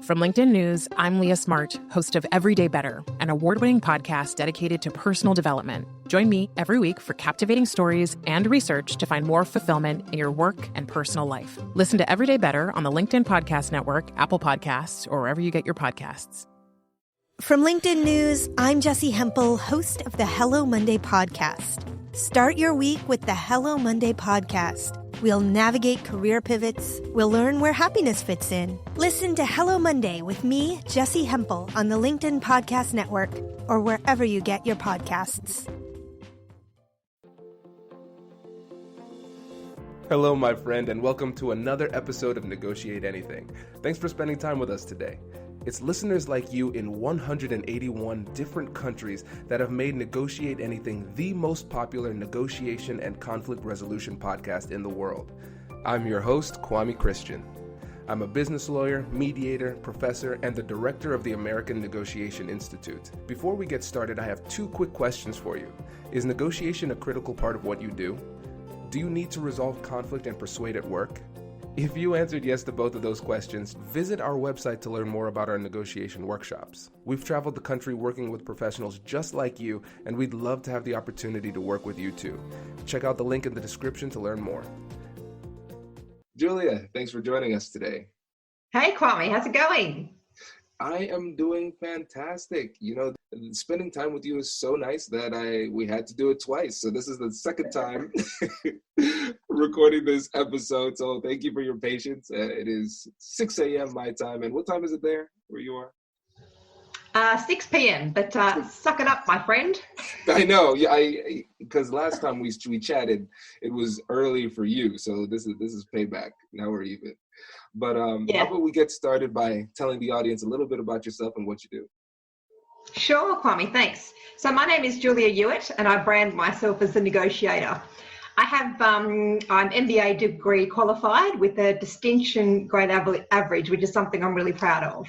From LinkedIn News, I'm Leah Smart, host of Everyday Better, an award-winning podcast dedicated to personal development. Join me every week for captivating stories and research to find more fulfillment in your work and personal life. Listen to Everyday Better on the LinkedIn Podcast Network, Apple Podcasts, or wherever you get your podcasts. From LinkedIn News, I'm Jessie Hempel, host of the Hello Monday podcast. Start your week with the Hello Monday podcast. We'll navigate career pivots. We'll learn where happiness fits in. Listen to Hello Monday with me, Jessie Hempel, on the LinkedIn Podcast Network or wherever you get your podcasts. Hello, my friend, and welcome to another episode of Negotiate Anything. Thanks for spending time with us today. It's listeners like you in 181 different countries that have made Negotiate Anything the most popular negotiation and conflict resolution podcast in the world. I'm your host, Kwame Christian. I'm a business lawyer, mediator, professor, and the director of the American Negotiation Institute. Before we get started, I have two quick questions for you. Is negotiation a critical part of what you do? Do you need to resolve conflict and persuade at work? If you answered yes to both of those questions, visit our website to learn more about our negotiation workshops. We've traveled the country working with professionals just like you, and we'd love to have the opportunity to work with you too. Check out the link in the description to learn more. Julia, thanks for joining us today. Hey Kwame, how's it going? I am doing fantastic. You know, spending time with you is so nice that we had to do it twice. So this is the second time recording this episode. So thank you for your patience. It is 6 a.m. my time. And what time is it there where you are? 6 p.m. But suck it up, my friend. I know. Yeah, because last time we chatted, it was early for you. So this is payback. Now we're even. But How about we get started by telling the audience a little bit about yourself and what you do? Sure, Kwame, thanks. So my name is Julia Ewert, and I brand myself as a negotiator. I have, I'm MBA degree qualified with a distinction grade average, which is something I'm really proud of.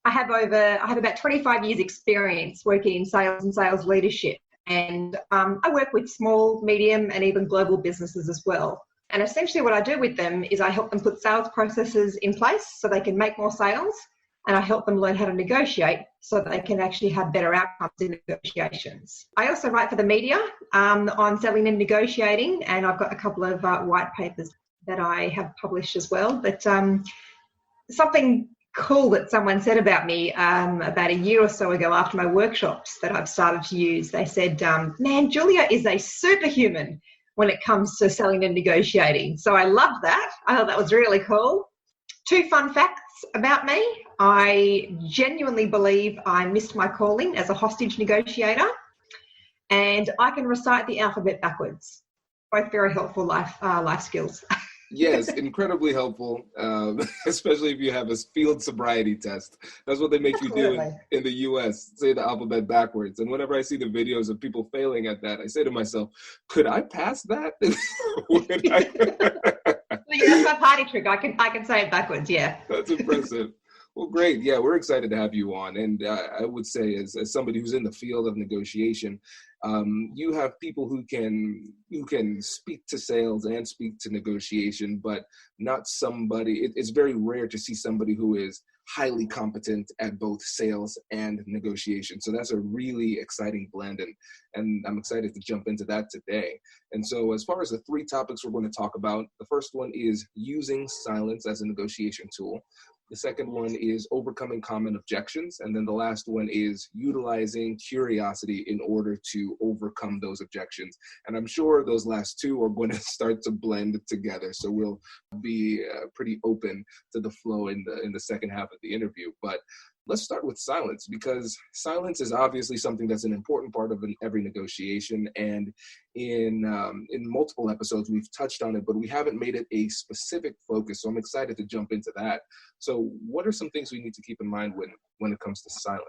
I have about 25 years experience working in sales and sales leadership, and I work with small, medium, and even global businesses as well. And essentially what I do with them is I help them put sales processes in place so they can make more sales, and I help them learn how to negotiate so that they can actually have better outcomes in negotiations. I also write for the media on selling and negotiating, and I've got a couple of white papers that I have published as well. But something cool that someone said about me about a year or so ago after my workshops that I've started to use, they said, man, Julia is a superhuman when it comes to selling and negotiating. So I loved that. I thought that was really cool. Two fun facts about me. I genuinely believe I missed my calling as a hostage negotiator, and I can recite the alphabet backwards. Both very helpful life skills. Yes, incredibly helpful, especially if you have a field sobriety test. That's what they make you do in the U.S., say the alphabet backwards. And whenever I see the videos of people failing at that, I say to myself, could I pass that? That's my party trick. I can say it backwards, yeah. That's impressive. Well, great. Yeah, we're excited to have you on. And I would say as somebody who's in the field of negotiation, you have people who can speak to sales and speak to negotiation, but not somebody, it's very rare to see somebody who is highly competent at both sales and negotiation. So that's a really exciting blend, and I'm excited to jump into that today. And so as far as the three topics we're going to talk about, the first one is using silence as a negotiation tool. The second one is overcoming common objections. And then the last one is utilizing curiosity in order to overcome those objections. And I'm sure those last two are going to start to blend together. So we'll be pretty open to the flow in the second half of the interview. But let's start with silence, because silence is obviously something that's an important part of every negotiation. And in multiple episodes, we've touched on it, but we haven't made it a specific focus. So I'm excited to jump into that. So what are some things we need to keep in mind when it comes to silence?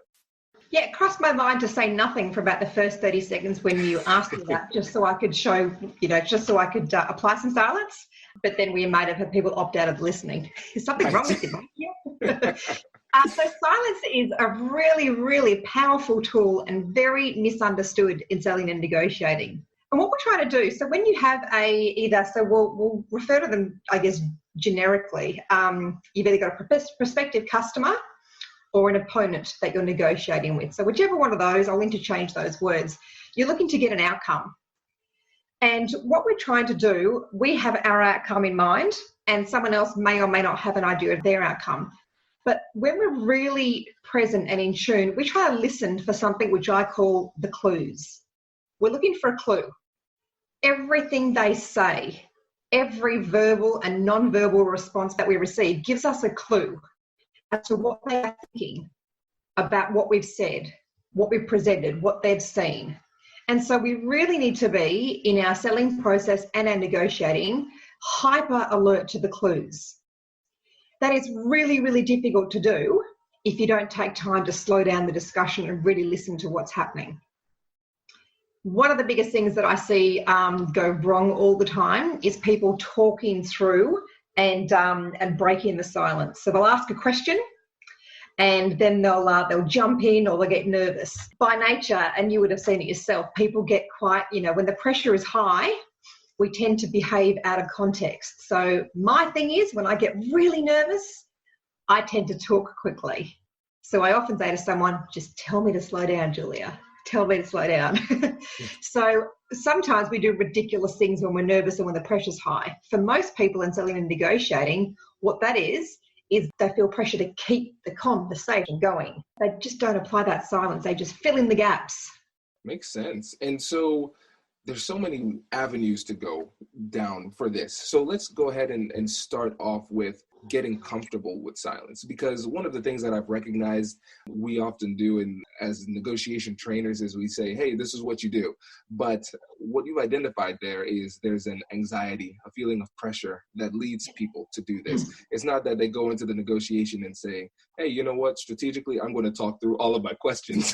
Yeah, it crossed my mind to say nothing for about the first 30 seconds when you asked me that, just so I could show, apply some silence. But then we might have had people opt out of listening. Is something wrong with you? So silence is a really, really powerful tool and very misunderstood in selling and negotiating. And what we're trying to do, so when you have we'll refer to them, I guess, generically. You've either got a prospective customer or an opponent that you're negotiating with. So whichever one of those, I'll interchange those words. You're looking to get an outcome. And what we're trying to do, we have our outcome in mind, and someone else may or may not have an idea of their outcome. But when we're really present and in tune, we try to listen for something which I call the clues. We're looking for a clue. Everything they say, every verbal and non-verbal response that we receive gives us a clue as to what they are thinking about what we've said, what we've presented, what they've seen. And so we really need to be, in our selling process and our negotiating, hyper alert to the clues. That is really, really difficult to do if you don't take time to slow down the discussion and really listen to what's happening. One of the biggest things that I see go wrong all the time is people talking through and breaking the silence. So they'll ask a question, and then they'll jump in or they'll get nervous. By nature, and you would have seen it yourself, people get quite, when the pressure is high, we tend to behave out of context. So my thing is, when I get really nervous, I tend to talk quickly. So I often say to someone, just tell me to slow down, Julia. Tell me to slow down. So sometimes we do ridiculous things when we're nervous and when the pressure's high. For most people in selling and negotiating, what that is they feel pressure to keep the conversation going. They just don't apply that silence. They just fill in the gaps. Makes sense. And so there's so many avenues to go down for this. So let's go ahead and start off with getting comfortable with silence, because one of the things that I've recognized we often do as negotiation trainers is we say, hey, this is what you do. But what you've identified there's an anxiety, a feeling of pressure that leads people to do this. It's not that they go into the negotiation and say, hey, you know what, strategically, I'm going to talk through all of my questions.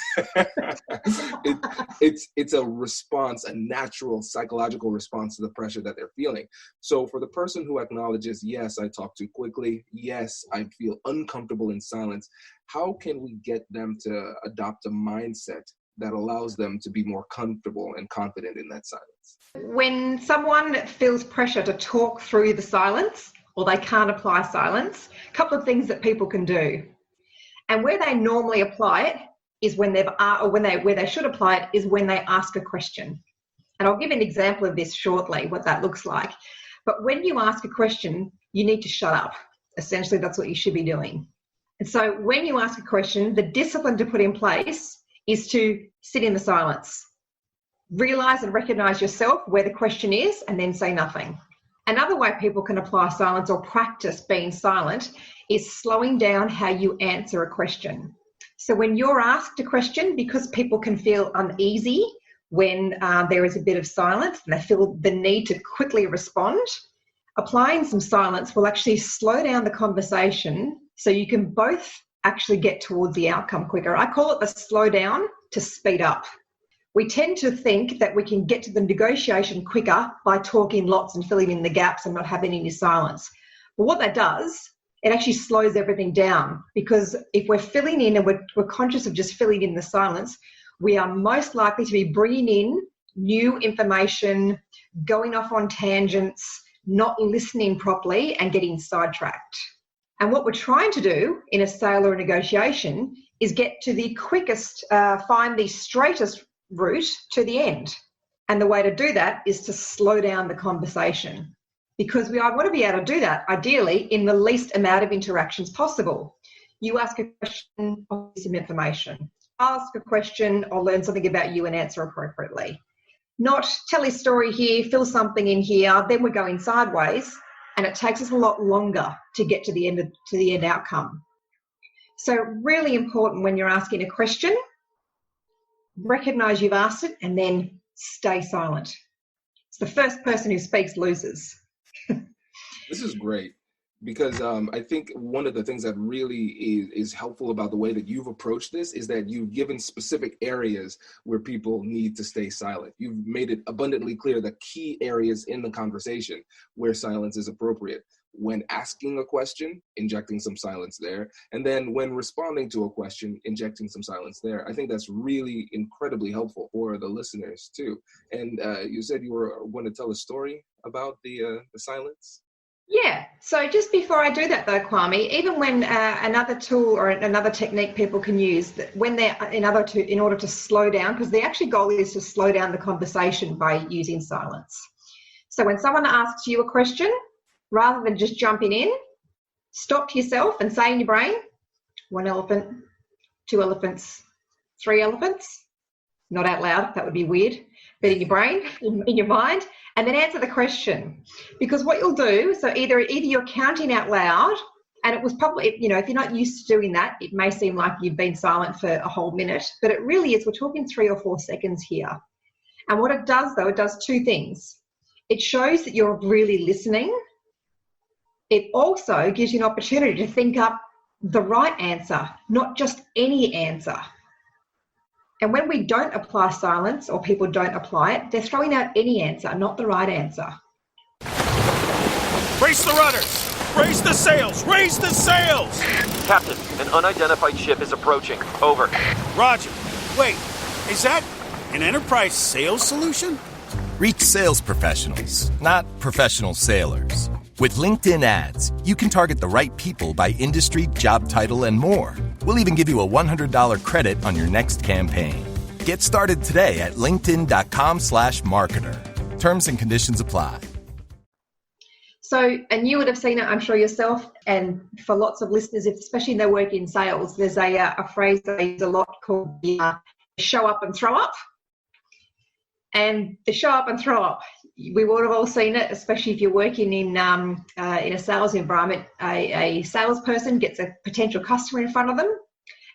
It's a response, a natural psychological response to the pressure that they're feeling. So for the person who acknowledges, yes, I talk too quickly, yes, I feel uncomfortable in silence, how can we get them to adopt a mindset that allows them to be more comfortable and confident in that silence? When someone feels pressure to talk through the silence, or they can't apply silence, a couple of things that people can do. And where they normally apply it is where they should apply it is when they ask a question. And I'll give an example of this shortly, what that looks like. But when you ask a question, you need to shut up. Essentially, that's what you should be doing. And so when you ask a question, the discipline to put in place is to sit in the silence. Realize and recognize yourself where the question is, and then say nothing. Another way people can apply silence or practice being silent is slowing down how you answer a question. So when you're asked a question, because people can feel uneasy when there is a bit of silence and they feel the need to quickly respond, applying some silence will actually slow down the conversation so you can both actually get towards the outcome quicker. I call it the slow down to speed up. We tend to think that we can get to the negotiation quicker by talking lots and filling in the gaps and not having any silence. But what that does, it actually slows everything down, because if we're filling in and we're conscious of just filling in the silence, we are most likely to be bringing in new information, going off on tangents, not listening properly and getting sidetracked. And what we're trying to do in a sale or a negotiation is get to the quickest, find the straightest route to the end. And the way to do that is to slow down the conversation, because I want to be able to do that ideally in the least amount of interactions possible. You ask a question, I'll give some information. Ask a question, I'll learn something about you and answer appropriately. Not tell a story here, fill something in here, then we're going sideways, and it takes us a lot longer to get to the end outcome. So really important when you're asking a question, recognize you've asked it, and then stay silent. It's the first person who speaks loses. This is great, because I think one of the things that really is helpful about the way that you've approached this is that you've given specific areas where people need to stay silent. You've made it abundantly clear the key areas in the conversation where silence is appropriate. When asking a question, injecting some silence there. And then when responding to a question, injecting some silence there. I think that's really incredibly helpful for the listeners too. And you said you were going to tell a story about the silence? Yeah. So just before I do that though, Kwame, even when another tool or another technique people can use when they're in order to slow down, because the actual goal is to slow down the conversation by using silence. So when someone asks you a question, rather than just jumping in, stop to yourself and say in your brain, 1 elephant, 2 elephants, 3 elephants. Not out loud, that would be weird, but in your brain, in your mind, and then answer the question. Because what you'll do, so either you're counting out loud, and it was probably, you know, if you're not used to doing that, it may seem like you've been silent for a whole minute, but it really is, we're talking 3 or 4 seconds here. And what it does though, it does 2 things. It shows that you're really listening. It also gives you an opportunity to think up the right answer, not just any answer. And when we don't apply silence, or people don't apply it, they're throwing out any answer, not the right answer. Brace the rudders! Raise the sails! Raise the sails! Captain, an unidentified ship is approaching. Over. Roger. Wait, is that an enterprise sales solution? Reach sales professionals, not professional sailors. With LinkedIn ads, you can target the right people by industry, job title, and more. We'll even give you a $100 credit on your next campaign. Get started today at linkedin.com/marketer. Terms and conditions apply. So, and you would have seen it, I'm sure yourself, and for lots of listeners, especially if they work in sales, there's a phrase that I use a lot called show up and throw up. And the show up and throw up, we would have all seen it, especially if you're working in a sales environment. A salesperson gets a potential customer in front of them,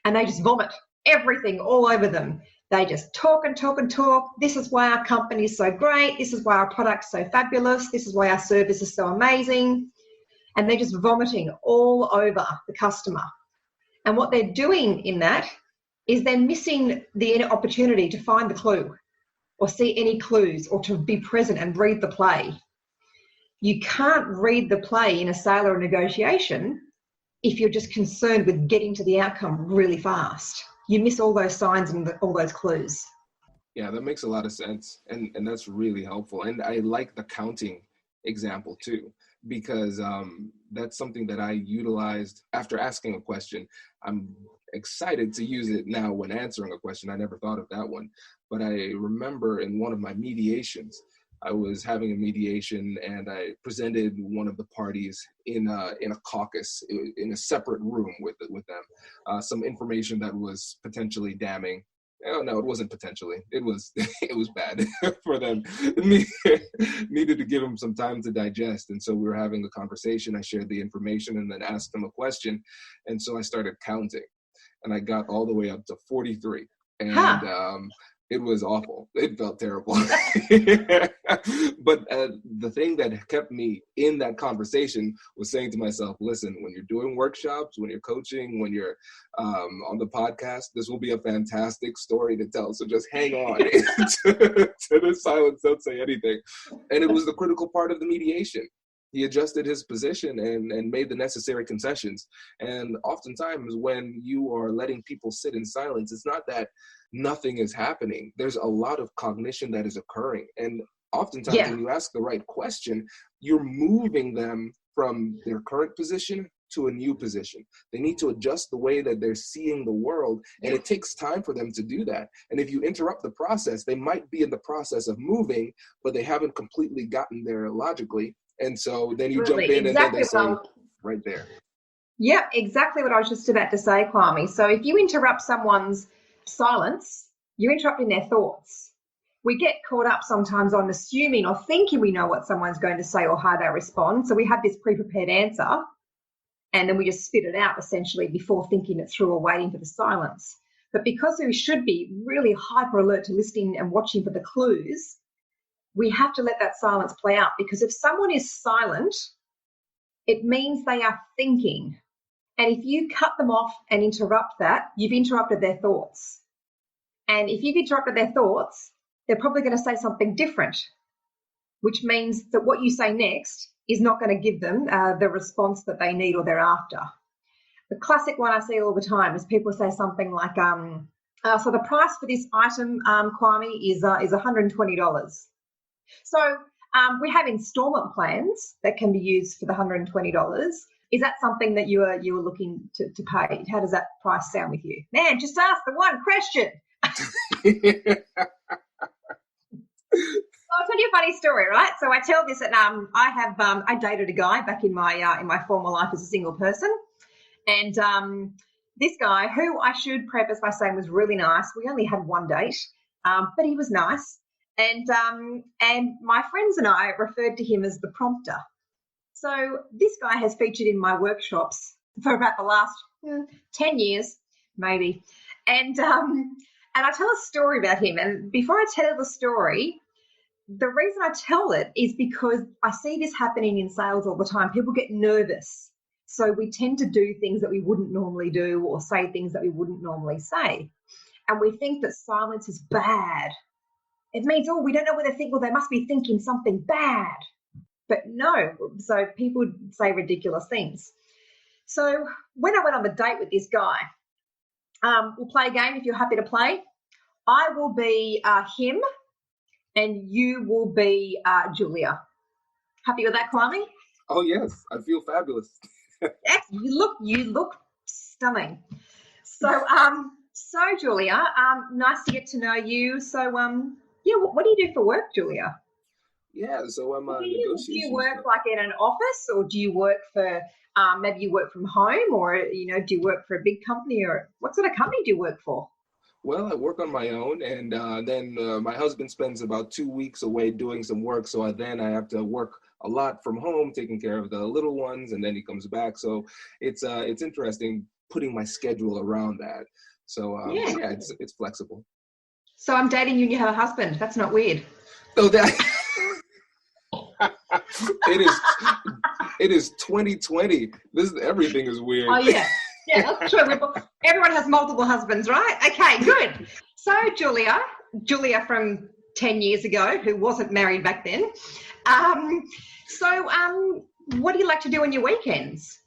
and they just vomit everything all over them. They just talk and talk and talk. This is why our company is so great. This is why our product's so fabulous. This is why our service is so amazing. And they're just vomiting all over the customer. And what they're doing in that is they're missing the opportunity to find the clue, or see any clues, or to be present and read the play. You can't read the play in a sale or negotiation if you're just concerned with getting to the outcome really fast. You miss all those signs and all those clues. Yeah, that makes a lot of sense. And that's really helpful. And I like the counting example too, because that's something that I utilized after asking a question. I'm excited to use it now when answering a question. I never thought of that one. But I remember in one of my mediations, I was having a mediation and I presented one of the parties in a caucus in a separate room with them, some information that was potentially damning. Oh, no, it wasn't potentially. It was bad for them. Needed to give them some time to digest. And so we were having a conversation. I shared the information and then asked them a question. And so I started counting, and I got all the way up to 43. And it was awful. It felt terrible. But the thing that kept me in that conversation was saying to myself, listen, when you're doing workshops, when you're coaching, when you're on the podcast, this will be a fantastic story to tell. So just hang on to the silence. Don't say anything. And it was the critical part of the mediation. He adjusted his position and made the necessary concessions. And oftentimes when you are letting people sit in silence, it's not that nothing is happening. There's a lot of cognition that is occurring. And oftentimes when you ask the right question, you're moving them from their current position to a new position. They need to adjust the way that they're seeing the world. And it takes time for them to do that. And if you interrupt the process, they might be in the process of moving, but they haven't completely gotten there logically. And so then you jump in and then they say right there. Yeah, exactly what I was just about to say, Kwame. So if you interrupt someone's silence, you're interrupting their thoughts. We get caught up sometimes on assuming or thinking we know what someone's going to say or how they respond. So we have this pre-prepared answer, and then we just spit it out essentially before thinking it through or waiting for the silence. But because we should be really hyper alert to listening and watching for the clues, we have to let that silence play out, because if someone is silent, it means they are thinking. And if you cut them off and interrupt that, you've interrupted their thoughts. And if you've interrupted their thoughts, they're probably going to say something different, which means that what you say next is not going to give them the response that they need or they're after. The classic one I see all the time is people say something like, so the price for this item, Kwame, is $120. So We have installment plans that can be used for the $120. Is that something that you are looking to pay? How does that price sound with you? Man, just ask the one question. I'll tell you a funny story, right? So I tell this, and I dated a guy back in my former life as a single person, and this guy, who I should preface by saying was really nice. We only had one date, but he was nice, and my friends and I referred to him as the prompter. So this guy has featured in my workshops for about the last 10 years, maybe, and I tell a story about him. And before I tell the story, the reason I tell it is because I see this happening in sales all the time. People get nervous. So we tend to do things that we wouldn't normally do or say things that we wouldn't normally say. And we think that silence is bad. It means, we don't know what they think. Well, they must be thinking something bad. But no, so people say ridiculous things. So when I went on the date with this guy, we'll play a game if you're happy to play. I will be him and you will be Julia. Happy with that, Kwame? Oh, yes. I feel fabulous. Yes, you look stunning. So, Julia, nice to get to know you. So, what do you do for work, Julia? Yeah, so I'm a negotiation. Do you work like in an office, or do you work for maybe you work from home, or do you work for a big company, or what sort of company do you work for? Well, I work on my own, and then my husband spends about 2 weeks away doing some work, so I have to work a lot from home, taking care of the little ones, and then he comes back. So it's interesting putting my schedule around that. So yeah, it's flexible. So I'm dating you and you have a husband. That's not weird. So that it is 2020. Everything is weird. Oh yeah. Yeah, that's true. Everyone has multiple husbands, right? Okay, good. So Julia from 10 years ago, who wasn't married back then. What do you like to do on your weekends?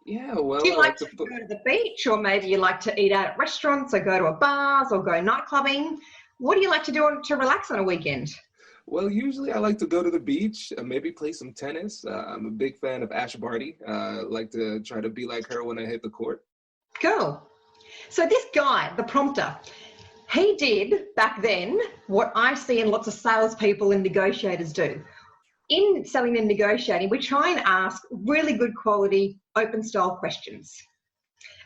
Yeah, well, do you like to go to the beach, or maybe you like to eat out at restaurants, or go to a bars, or go night clubbing? What do you like to do to relax on a weekend? Well, usually I like to go to the beach, maybe play some tennis. I'm a big fan of Ash Barty. I like to try to be like her when I hit the court. Cool. So this guy, the prompter, he did back then what I see in lots of salespeople and negotiators do. In selling and negotiating, we try and ask really good quality, open style questions.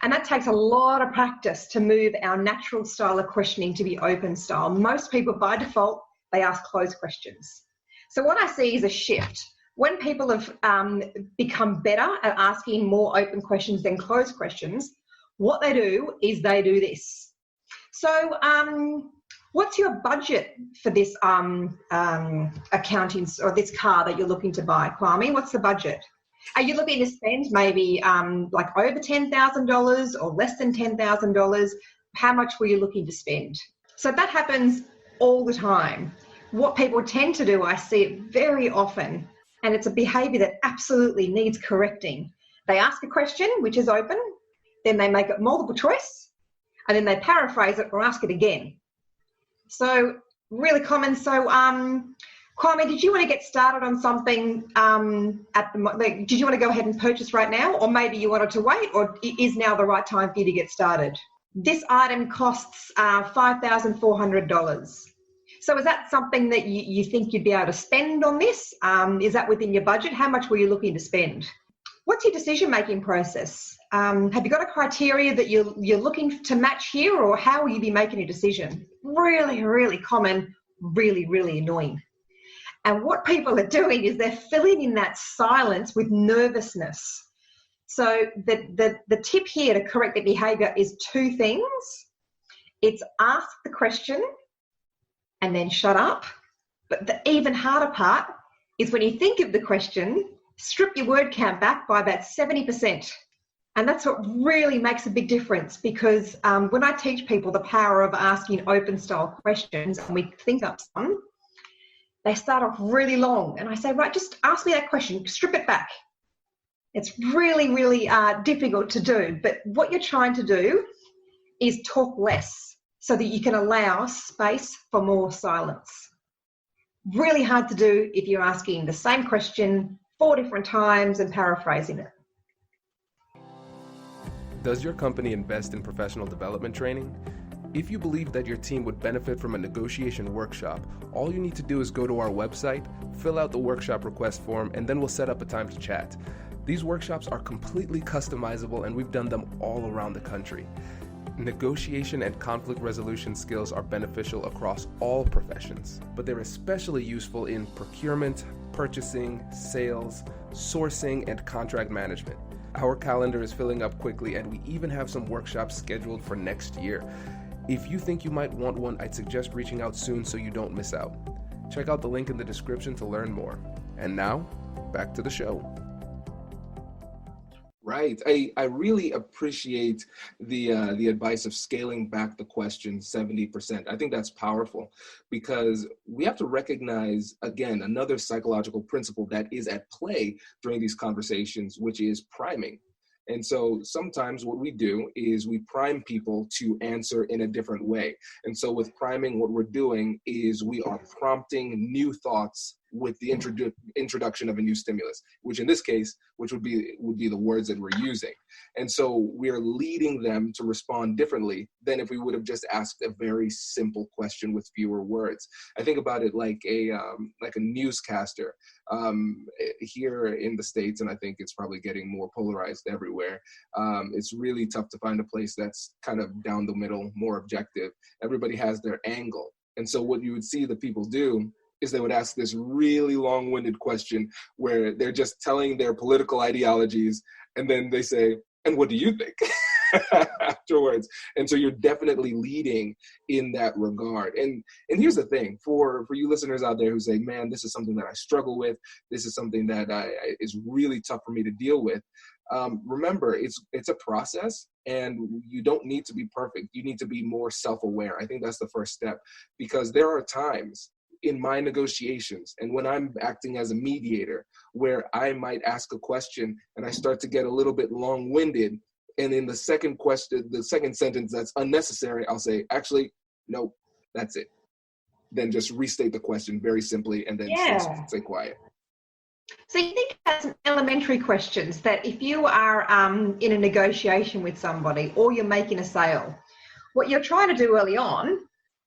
And that takes a lot of practice to move our natural style of questioning to be open style. Most people, by default, they ask closed questions. So what I see is a shift. When people have become better at asking more open questions than closed questions, what they do is they do this. So what's your budget for this accounting or this car that you're looking to buy, Kwame? What's the budget? Are you looking to spend maybe like over $10,000 or less than $10,000? How much were you looking to spend? So that happens all the time. What people tend to do, I see it very often, and it's a behavior that absolutely needs correcting. They ask a question, which is open, then they make it multiple choice, and then they paraphrase it or ask it again. So really common. So Kwame, did you want to get started on something did you want to go ahead and purchase right now, or maybe you wanted to wait, or is now the right time for you to get started? This item costs $5,400. So is that something that you think you'd be able to spend on this? Is that within your budget? How much were you looking to spend? What's your decision-making process? Have you got a criteria that you're looking to match here, or how will you be making a decision? Really, really common, really, really annoying. And what people are doing is they're filling in that silence with nervousness. So the tip here to correct the behavior is two things. It's ask the question and then shut up. But the even harder part is when you think of the question, strip your word count back by about 70%. And that's what really makes a big difference, because when I teach people the power of asking open style questions and we think up some, they start off really long. And I say, right, just ask me that question, strip it back. It's really, really difficult to do. But what you're trying to do is talk less so that you can allow space for more silence. Really hard to do if you're asking the same question 4 different times and paraphrasing it. Does your company invest in professional development training? If you believe that your team would benefit from a negotiation workshop, all you need to do is go to our website, fill out the workshop request form, and then we'll set up a time to chat. These workshops are completely customizable, and we've done them all around the country. Negotiation and conflict resolution skills are beneficial across all professions, but they're especially useful in procurement, purchasing, sales, sourcing, and contract management. Our calendar is filling up quickly, and we even have some workshops scheduled for next year. If you think you might want one, I'd suggest reaching out soon so you don't miss out. Check out the link in the description to learn more. And now, back to the show. Right. I really appreciate the advice of scaling back the question 70%. I think that's powerful because we have to recognize, again, another psychological principle that is at play during these conversations, which is priming. And so sometimes what we do is we prime people to answer in a different way. And so with priming, what we're doing is we are prompting new thoughts with the introduction of a new stimulus, which in this case, which would be the words that we're using. And so we're leading them to respond differently than if we would have just asked a very simple question with fewer words. I think about it like a newscaster here in the States, and I think it's probably getting more polarized everywhere. It's really tough to find a place that's kind of down the middle, more objective. Everybody has their angle. And so what you would see the people do is they would ask this really long-winded question where they're just telling their political ideologies, and then they say, and what do you think? Afterwards. And so you're definitely leading in that regard. And here's the thing, for you listeners out there who say, man, this is something that I struggle with. This is something that is really tough for me to deal with. Remember, it's a process, and you don't need to be perfect. You need to be more self-aware. I think that's the first step, because there are times in my negotiations and when I'm acting as a mediator where I might ask a question and I start to get a little bit long-winded, and in the second sentence that's unnecessary, I'll say, actually, no, that's it. Then just restate the question very simply and then stay quiet. So you think about some elementary questions that if you are in a negotiation with somebody or you're making a sale, what you're trying to do early on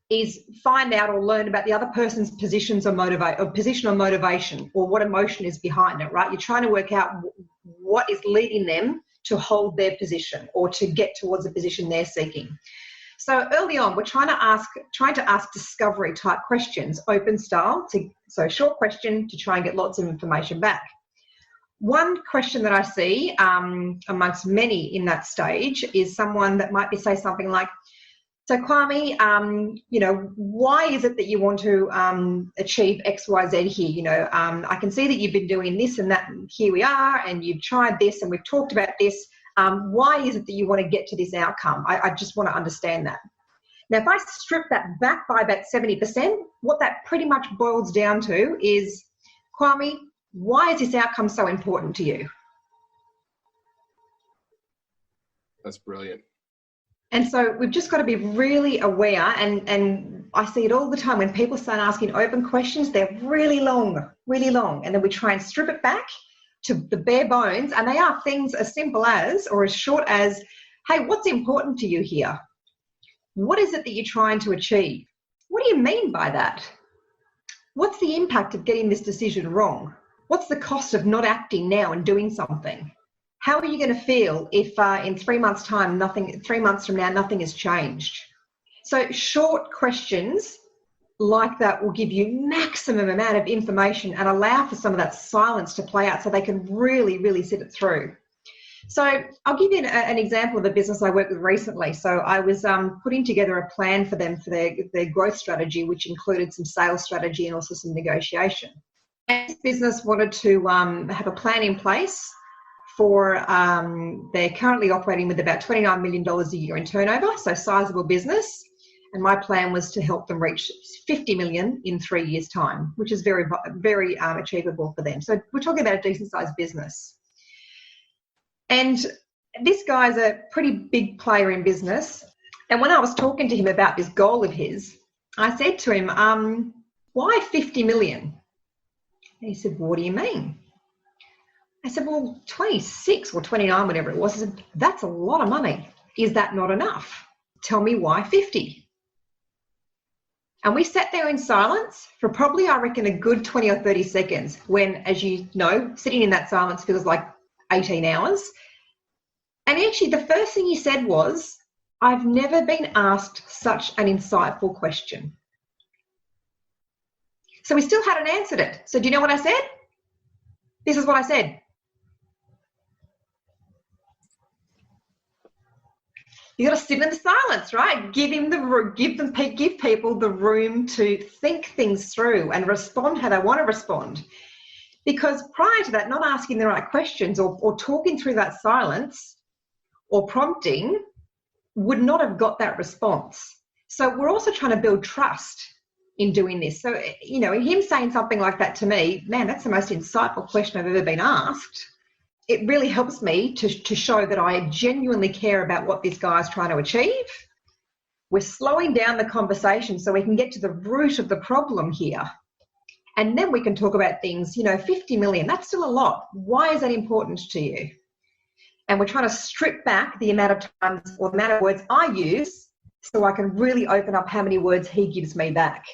is find out or learn about the other person's position or motivation, or what emotion is behind it, right? You're trying to work out what is leading them to hold their position or to get towards a position they're seeking. So early on, we're trying to ask discovery type questions, open style. So short question to try and get lots of information back. One question that I see amongst many in that stage is someone that might say something like, so Kwame, why is it that you want to achieve X, Y, Z here? I can see that you've been doing this and that, and here we are, and you've tried this, and we've talked about this. Why is it that you want to get to this outcome? I just want to understand that. Now, if I strip that back by about 70%, what that pretty much boils down to is, Kwame, why is this outcome so important to you? That's brilliant. And so we've just got to be really aware, and I see it all the time when people start asking open questions, they're really long, and then we try and strip it back to the bare bones, and they are things as simple as, or as short as, hey, what's important to you here? What is it that you're trying to achieve? What do you mean by that? What's the impact of getting this decision wrong? What's the cost of not acting now and doing something? How are you going to feel if in 3 months' time, 3 months from now, nothing has changed? So short questions like that will give you maximum amount of information and allow for some of that silence to play out so they can really, really sit it through. So I'll give you an example of a business I worked with recently. So I was putting together a plan for them for their growth strategy, which included some sales strategy and also some negotiation. And this business wanted to have a plan in place for, they're currently operating with about $29 million a year in turnover, so sizable business. And my plan was to help them reach 50 million in 3 years' time, which is very, very achievable for them. So we're talking about a decent sized business. And this guy's a pretty big player in business. And when I was talking to him about this goal of his, I said to him, why 50 million? And he said, what do you mean? I said, well, 26 or 29, whatever it was. I said, that's a lot of money. Is that not enough? Tell me why 50. And we sat there in silence for probably, I reckon, a good 20 or 30 seconds when, as you know, sitting in that silence feels like 18 hours. And actually the first thing he said was, I've never been asked such an insightful question. So we still hadn't answered it. So do you know what I said? This is what I said. You got to sit in the silence, right? Give people the room to think things through and respond how they want to respond. Because prior to that, not asking the right questions or talking through that silence or prompting would not have got that response. So we're also trying to build trust in doing this. So, you know, him saying something like that to me, man, that's the most insightful question I've ever been asked. It really helps me to show that I genuinely care about what this guy's trying to achieve. We're slowing down the conversation so we can get to the root of the problem here. And then we can talk about things, you know, 50 million, that's still a lot. Why is that important to you? And we're trying to strip back the amount of times or the amount of words I use so I can really open up how many words he gives me back.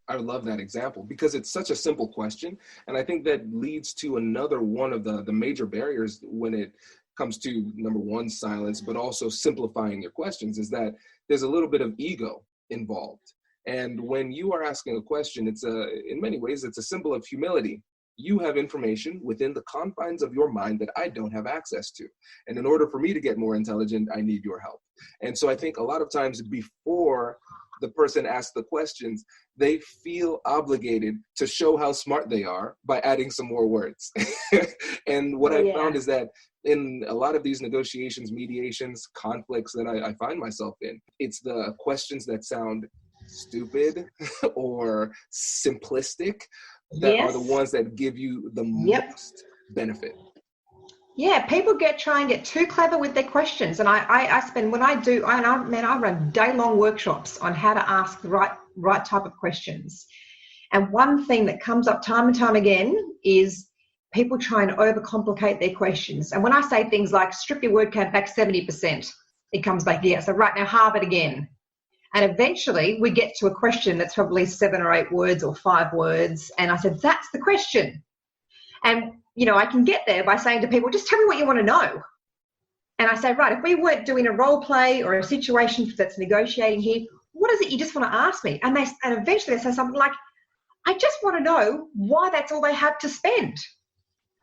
I love that example because it's such a simple question. And I think that leads to another one of the major barriers when it comes to, number one, silence, but also simplifying your questions, is that there's a little bit of ego involved. And when you are asking a question, in many ways, it's a symbol of humility. You have information within the confines of your mind that I don't have access to. And in order for me to get more intelligent, I need your help. And so I think a lot of times before the person asks the questions, they feel obligated to show how smart they are by adding some more words. And what I found is that in a lot of these negotiations, mediations, conflicts that I find myself in, it's the questions that sound stupid or simplistic that are the ones that give you the most benefit. Yeah, people try and get too clever with their questions. And I run day-long workshops on how to ask the right type of questions. And one thing that comes up time and time again is people try and overcomplicate their questions. And when I say things like strip your word count back 70%, it comes back, so right now halve it again. And eventually we get to a question that's probably 7 or 8 words or 5 words. And I said, that's the question. And, you know, I can get there by saying to people, just tell me what you want to know. And I say, right, if we weren't doing a role play or a situation that's negotiating here, what is it you just want to ask me? And eventually they say something like, I just want to know why that's all they have to spend.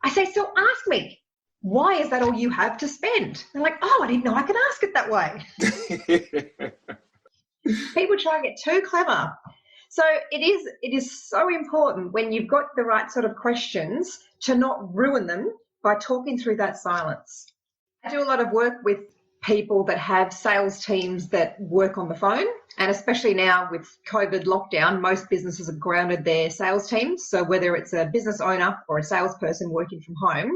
I say, so ask me, why is that all you have to spend? They're like, oh, I didn't know I could ask it that way. People try and get too clever. So it is so important when you've got the right sort of questions to not ruin them by talking through that silence. I do a lot of work with people that have sales teams that work on the phone, and especially now with COVID lockdown, most businesses have grounded their sales teams. So whether it's a business owner or a salesperson working from home,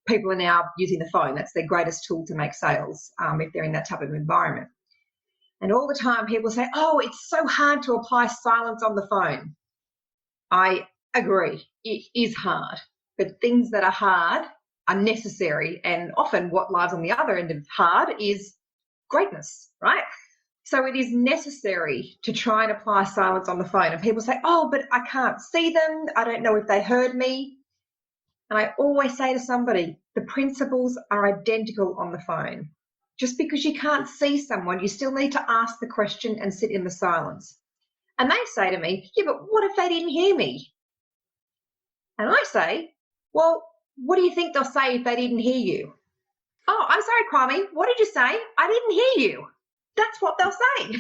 people are now using the phone. That's their greatest tool to make sales if they're in that type of environment. And all the time people say, oh, it's so hard to apply silence on the phone. I agree. It is hard. But things that are hard are necessary. And often what lies on the other end of hard is greatness, right? So it is necessary to try and apply silence on the phone. And people say, oh, but I can't see them. I don't know if they heard me. And I always say to somebody, the principles are identical on the phone. Just because you can't see someone, you still need to ask the question and sit in the silence. And they say to me, yeah, but what if they didn't hear me? And I say, well, what do you think they'll say if they didn't hear you? Oh, I'm sorry, Kwame, what did you say? I didn't hear you. That's what they'll say.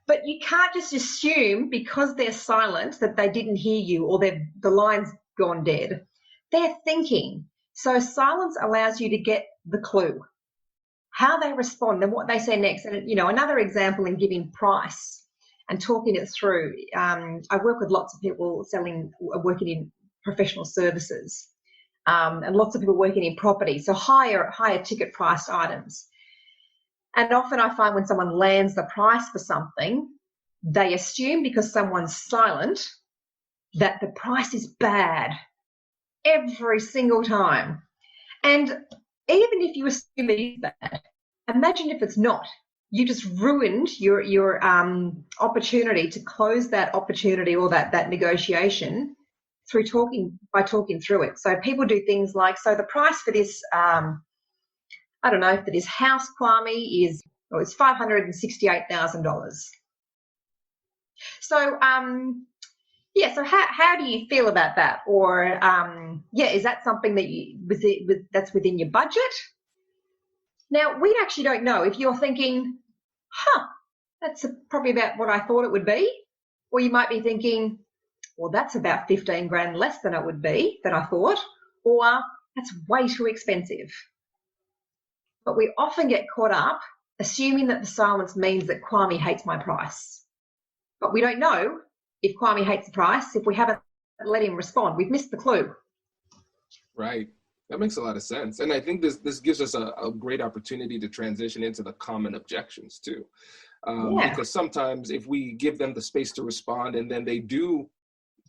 But you can't just assume because they're silent that they didn't hear you or the line's gone dead. They're thinking. So silence allows you to get the clue, how they respond and what they say next. And, you know, another example in giving price and talking it through. I work with lots of people working in professional services and lots of people working in property, so higher ticket priced items. And often I find when someone lands the price for something, They assume because someone's silent that the price is bad every single time. And even if you assume it is bad, imagine if it's not. You just ruined your opportunity to close that opportunity or that negotiation by talking through it. So people do things like, so the price for this, for this house, Kwame, it's $568,000. So, so how do you feel about that? Or, is that something that that's within your budget? Now, we actually don't know. If you're thinking, that's probably about what I thought it would be, or you might be thinking, well, that's about 15 grand less than I thought, or that's way too expensive. But we often get caught up assuming that the silence means that Kwame hates my price. But we don't know if Kwame hates the price if we haven't let him respond. We've missed the clue. Right. That makes a lot of sense. And I think this gives us a great opportunity to transition into the common objections too. Because sometimes if we give them the space to respond and then they do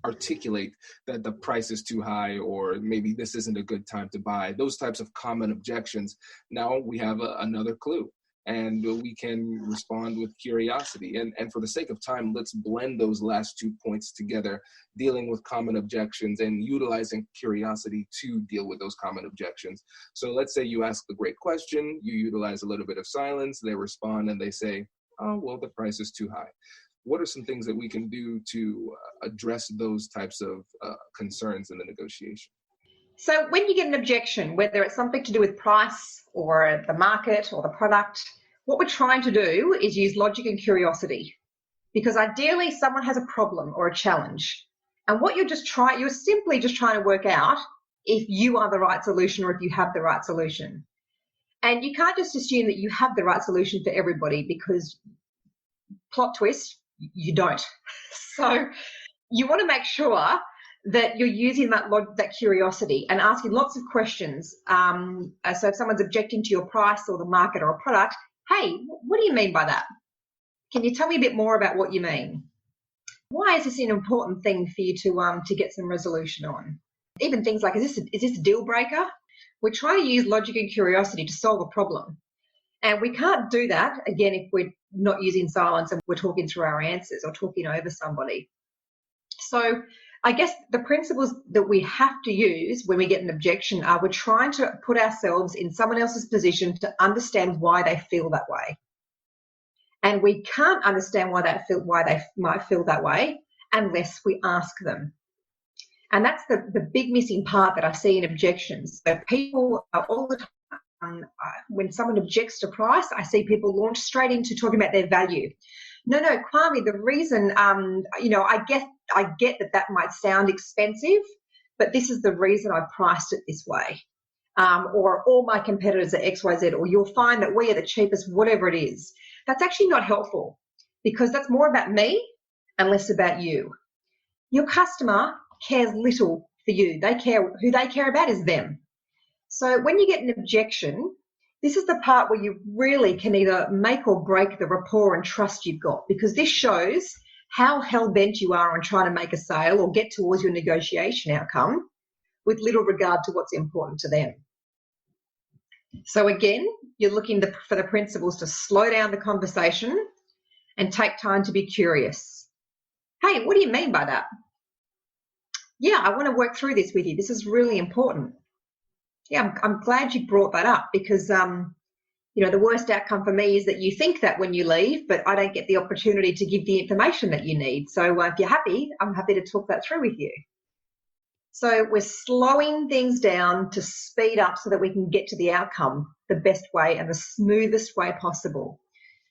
articulate that the price is too high or maybe this isn't a good time to buy, those types of common objections, now we have another clue. And we can respond with curiosity. And for the sake of time, let's blend those last 2 points together, dealing with common objections and utilizing curiosity to deal with those common objections. So let's say you ask the great question, you utilize a little bit of silence, they respond and they say, oh, well, the price is too high. What are some things that we can do to address those types of concerns in the negotiation? So when you get an objection, whether it's something to do with price or the market or the product, what we're trying to do is use logic and curiosity, because ideally someone has a problem or a challenge. And what you're simply just trying to work out if you are the right solution or if you have the right solution. And you can't just assume that you have the right solution for everybody, because plot twist, you don't. So you want to make sure that you're using that curiosity and asking lots of questions. So if someone's objecting to your price or the market or a product, hey, what do you mean by that? Can you tell me a bit more about what you mean? Why is this an important thing for you to get some resolution on? Even things like, is this a deal breaker? We're trying to use logic and curiosity to solve a problem. And we can't do that, again, if we're not using silence and we're talking through our answers or talking over somebody. So I guess the principles that we have to use when we get an objection are we're trying to put ourselves in someone else's position to understand why they feel that way. And we can't understand why they might feel that way unless we ask them. And that's the big missing part that I see in objections. So people are all the time, when someone objects to price, I see people launch straight into talking about their value. No, Kwame, the reason, I get that might sound expensive, but this is the reason I priced it this way. Or all my competitors are X, Y, Z, or you'll find that we are the cheapest, whatever it is. That's actually not helpful, because that's more about me and less about you. Your customer cares little for you. Who they care about is them. So when you get an objection, this is the part where you really can either make or break the rapport and trust you've got, because this shows how hell-bent you are on trying to make a sale or get towards your negotiation outcome with little regard to what's important to them. So again, you're looking for the principles to slow down the conversation and take time to be curious. Hey, what do you mean by that? Yeah, I want to work through this with you. This is really important. Yeah, I'm glad you brought that up, because, the worst outcome for me is that you think that when you leave, but I don't get the opportunity to give the information that you need. So if you're happy, I'm happy to talk that through with you. So we're slowing things down to speed up so that we can get to the outcome the best way and the smoothest way possible.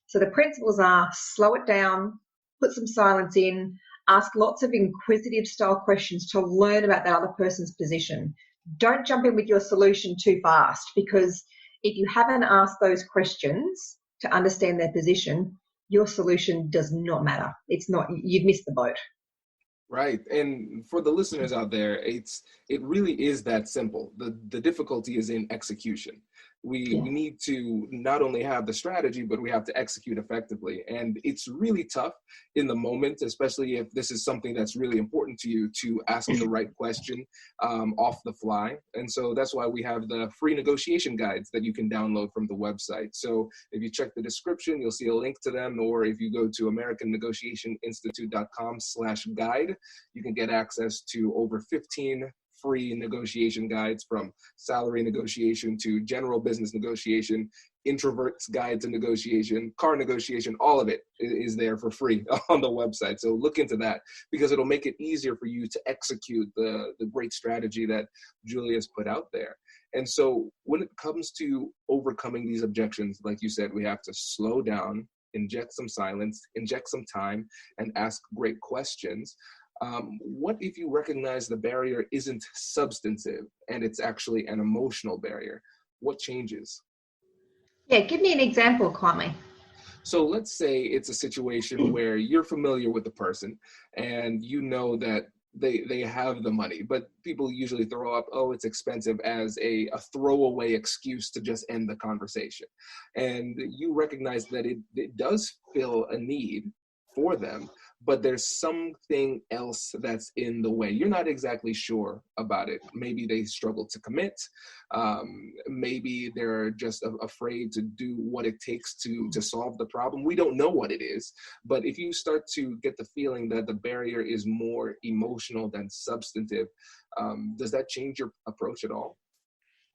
So the principles are slow it down, put some silence in, ask lots of inquisitive style questions to learn about that other person's position. Don't jump in with your solution too fast, because if you haven't asked those questions to understand their position, your solution does not matter. You've missed the boat. Right. And for the listeners out there, it really is that simple. The difficulty is in execution. We need to not only have the strategy, but we have to execute effectively. And it's really tough in the moment, especially if this is something that's really important to you, to ask the right question off the fly. And so that's why we have the free negotiation guides that you can download from the website. So if you check the description, you'll see a link to them, or if you go to AmericanNegotiationInstitute.com/guide, you can get access to over 15 free negotiation guides, from salary negotiation to general business negotiation, introvert's guide to negotiation, car negotiation. All of it is there for free on the website. So look into that, because it'll make it easier for you to execute the great strategy that Julia's put out there. And so when it comes to overcoming these objections, like you said, we have to slow down, inject some silence, inject some time, and ask great questions. What if you recognize the barrier isn't substantive and it's actually an emotional barrier? What changes? Yeah, give me an example, Kwame. So let's say it's a situation where you're familiar with the person and you know that they have the money, but people usually throw up, oh, it's expensive, as a throwaway excuse to just end the conversation. And you recognize that it does fill a need for them, but there's something else that's in the way. You're not exactly sure about it. Maybe they struggle to commit. Maybe they're just afraid to do what it takes to solve the problem. We don't know what it is. But if you start to get the feeling that the barrier is more emotional than substantive, does that change your approach at all?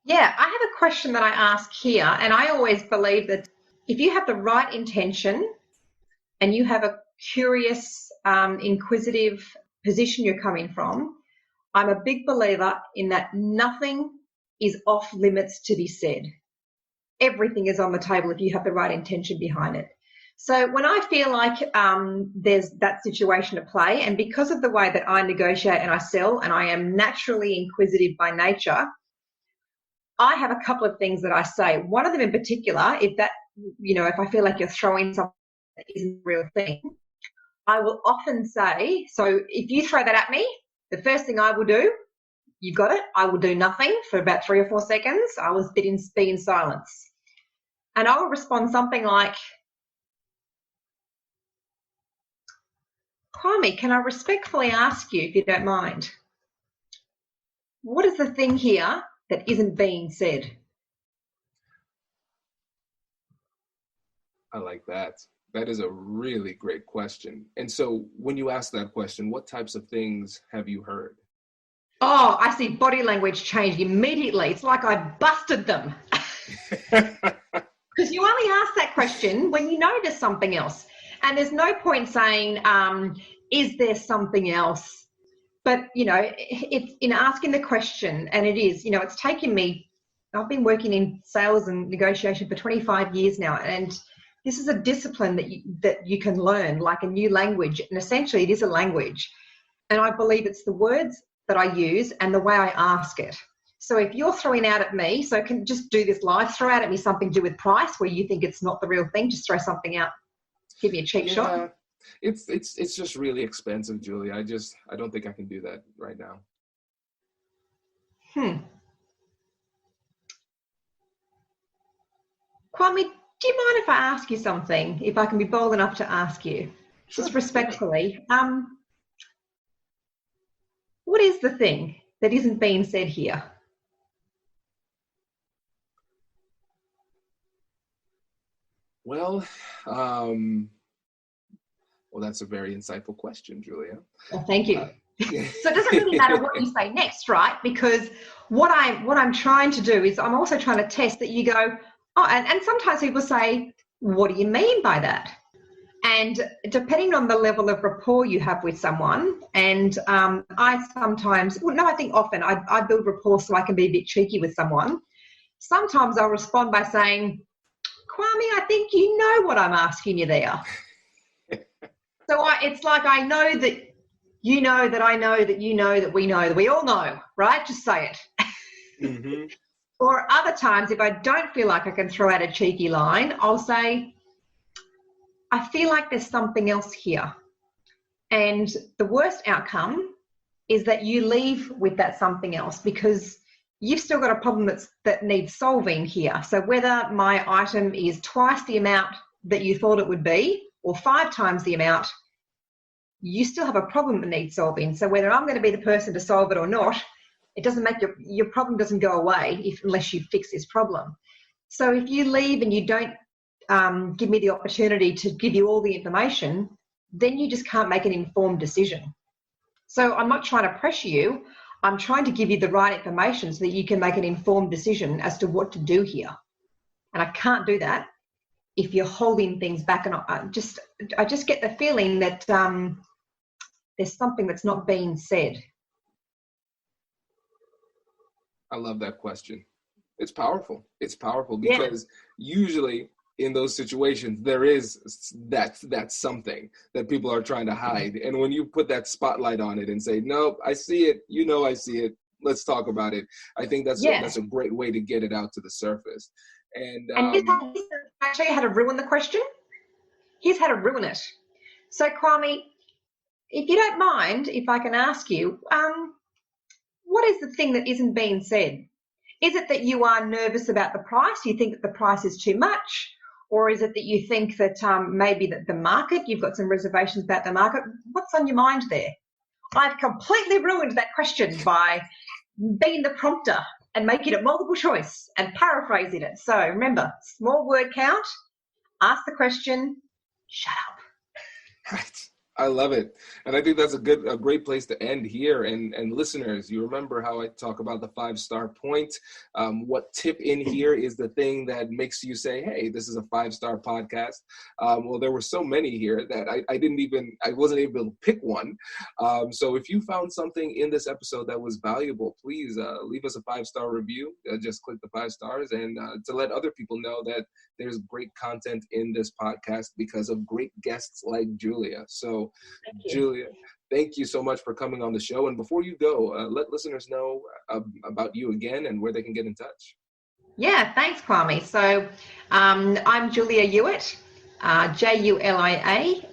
Yeah, I have a question that I ask here, and I always believe that if you have the right intention and you have a curious, inquisitive position you're coming from, I'm a big believer in that nothing is off limits to be said. Everything is on the table if you have the right intention behind it. So when I feel like there's that situation at play, and because of the way that I negotiate and I sell, and I am naturally inquisitive by nature, I have a couple of things that I say. One of them in particular, if I feel like you're throwing something that isn't a real thing, I will often say, so if you throw that at me, the first thing I will do, you got it, I will do nothing for about 3 or 4 seconds. I will be in silence. And I will respond something like, Kwame, can I respectfully ask you, if you don't mind, what is the thing here that isn't being said? I like that. That is a really great question. And so when you ask that question, what types of things have you heard? Oh, I see body language change immediately. It's like I busted them. Because you only ask that question when you know there's something else. And there's no point saying, is there something else? But, it's in asking the question, and it is, it's taken me, I've been working in sales and negotiation for 25 years now, and this is a discipline that you can learn, like a new language, and essentially it is a language. And I believe it's the words that I use and the way I ask it. So if you're throwing out at me, so I can just do this live, throw out at me something to do with price where you think it's not the real thing, just throw something out, give me a cheap shot. It's just really expensive, Julia. I don't think I can do that right now. Kwame, do you mind if I ask you something, if I can be bold enough to ask you? Sure. Just respectfully. What is the thing that isn't being said here? Well, that's a very insightful question, Julia. Well, thank you. So it doesn't really matter what you say next, right? Because what I'm trying to do is I'm also trying to test that you go, oh, and sometimes people say, what do you mean by that? And depending on the level of rapport you have with someone, and I think often I build rapport so I can be a bit cheeky with someone. Sometimes I'll respond by saying, Kwame, I think you know what I'm asking you there. So it's like I know that you know that I know that you know that we all know, right? Just say it. Mm-hmm. Or other times, if I don't feel like I can throw out a cheeky line, I'll say, I feel like there's something else here. And the worst outcome is that you leave with that something else because you've still got a problem that needs solving here. So whether my item is twice the amount that you thought it would be or 5 times the amount, you still have a problem that needs solving. So whether I'm going to be the person to solve it or not, it doesn't make your problem doesn't go away unless you fix this problem. So if you leave and you don't give me the opportunity to give you all the information, then you just can't make an informed decision. So I'm not trying to pressure you. I'm trying to give you the right information so that you can make an informed decision as to what to do here. And I can't do that if you're holding things back. And I just get the feeling that there's something that's not being said. I love that question. It's powerful. It's powerful because usually in those situations, there is that something that people are trying to hide. And when you put that spotlight on it and say, nope, I see it, I see it, let's talk about it. I think that's a great way to get it out to the surface. And here's I'll show you how to ruin the question. Here's how to ruin it. So Kwame, if you don't mind, if I can ask you, what is the thing that isn't being said? Is it that you are nervous about the price? You think that the price is too much? Or is it that you think that maybe that the market, you've got some reservations about the market? What's on your mind there? I've completely ruined that question by being the prompter and making it multiple choice and paraphrasing it. So remember, small word count, ask the question, shut up. Right. I love it. And I think that's a great place to end here. And listeners, you remember how I talk about the 5-star point? What tip in here is the thing that makes you say, hey, this is a 5-star podcast? Well, there were so many here that I wasn't able to pick one. So if you found something in this episode that was valuable, please leave us a 5-star review. Just click the 5 stars and to let other people know that there's great content in this podcast because of great guests like Julia. So Julia, thank you so much for coming on the show. And before you go, let listeners know about you again and where they can get in touch. Yeah, thanks, Kwame. So I'm Julia Ewert, JuliaEwert,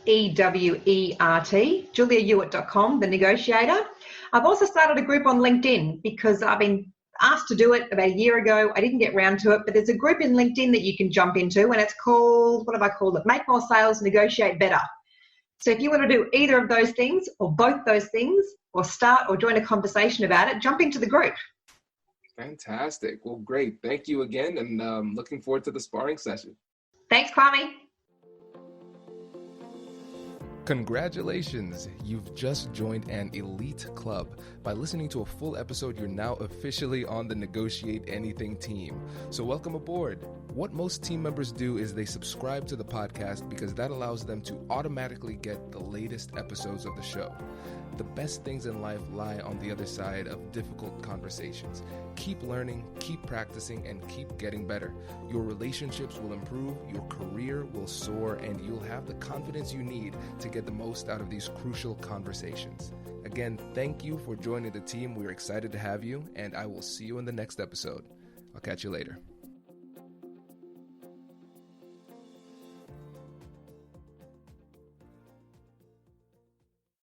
JuliaEwert.com, The Negotiator. I've also started a group on LinkedIn because I've been asked to do it about a year ago. I didn't get around to it, but there's a group in LinkedIn that you can jump into, and it's called, what have I called it? Make More Sales, Negotiate Better. So if you want to do either of those things or both those things or start or join a conversation about it, jump into the group. Fantastic. Well, great. Thank you again, and looking forward to the sparring session. Thanks, Kwame. Congratulations! You've just joined an elite club. By listening to a full episode, you're now officially on the Negotiate Anything team. So welcome aboard. What most team members do is they subscribe to the podcast because that allows them to automatically get the latest episodes of the show. The best things in life lie on the other side of difficult conversations. Keep learning, keep practicing, and keep getting better. Your relationships will improve, your career will soar, and you'll have the confidence you need to get the most out of these crucial conversations. Again, thank you for joining the team. We're excited to have you, and I will see you in the next episode. I'll catch you later.